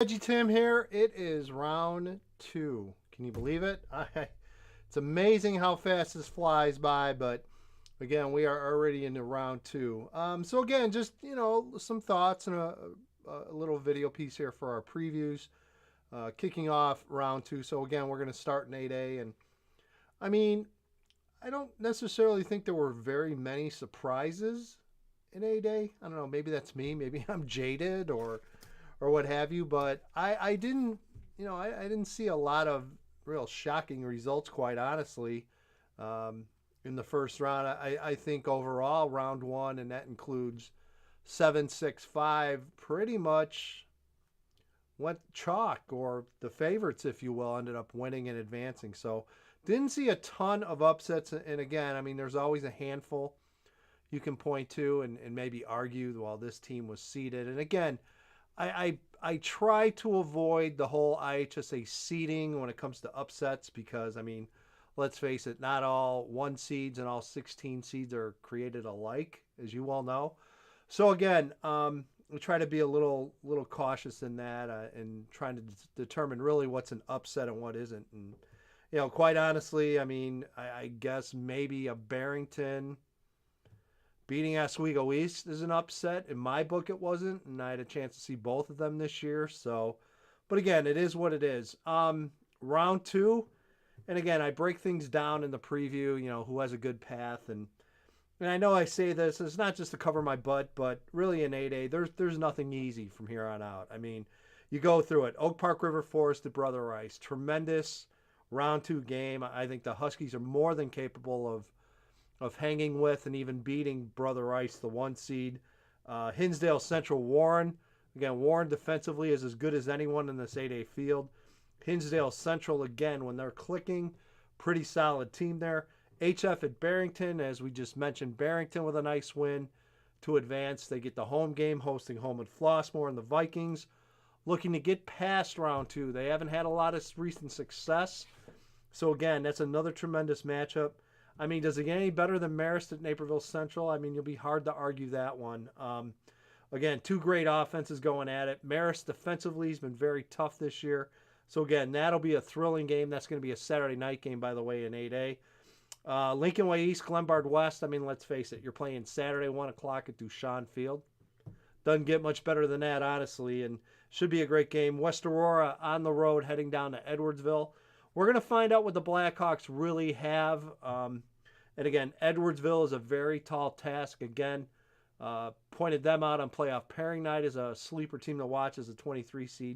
Veggie Tim here. It is round two. Can you believe it? It's amazing how fast this flies by, but again, we are already into round two. So again, just some thoughts and a little video piece here for our previews, kicking off round two. So again, we're going to start in 8A, and I mean, I don't necessarily think there were very many surprises in 8A. I don't know. Maybe that's me. Maybe I'm jaded or what have you. But I didn't, I didn't see a lot of real shocking results, quite honestly, in the first round. I think overall, round one, and that includes 7-6-5, pretty much went chalk, or the favorites, if you will, ended up winning and advancing. So didn't see a ton of upsets. And again, I mean, there's always a handful you can point to and maybe argue, well, this team was seeded. And again, I try to avoid the whole IHSA seeding when it comes to upsets because, I mean, let's face it, not all 1 seeds and all 16 seeds are created alike, as you all know. So again, we try to be a little cautious in that and trying to determine really what's an upset and what isn't. And quite honestly, I mean, I guess maybe a Barrington beating Oswego East is an upset. In my book, it wasn't, and I had a chance to see both of them this year. So, but again, it is what it is. Round two, and again, I break things down in the preview. Who has a good path, and I know I say this. It's not just to cover my butt, but really in 8A, there's nothing easy from here on out. I mean, you go through it. Oak Park River Forest at Brother Rice, tremendous round two game. I think the Huskies are more than capable of hanging with and even beating Brother Rice, the 1 seed. Hinsdale Central Warren. Again, Warren defensively is as good as anyone in this 8A field. Hinsdale Central, again, when they're clicking, pretty solid team there. HF at Barrington, as we just mentioned, Barrington with a nice win to advance. They get the home game, hosting home at Flossmoor, and the Vikings looking to get past round two. They haven't had a lot of recent success. So again, that's another tremendous matchup. I mean, does it get any better than Marist at Naperville Central? I mean, you'll be hard to argue that one. Again, 2 great offenses going at it. Marist defensively has been very tough this year. So again, that'll be a thrilling game. That's going to be a Saturday night game, by the way, in 8A. Lincoln Way East, Glenbard West. I mean, let's face it, you're playing Saturday 1 o'clock at Duchamp Field. Doesn't get much better than that, honestly, and should be a great game. West Aurora on the road heading down to Edwardsville. We're going to find out what the Blackhawks really have. And again, Edwardsville is a very tall task. Again, pointed them out on playoff pairing night as a sleeper team to watch as a 23 seed.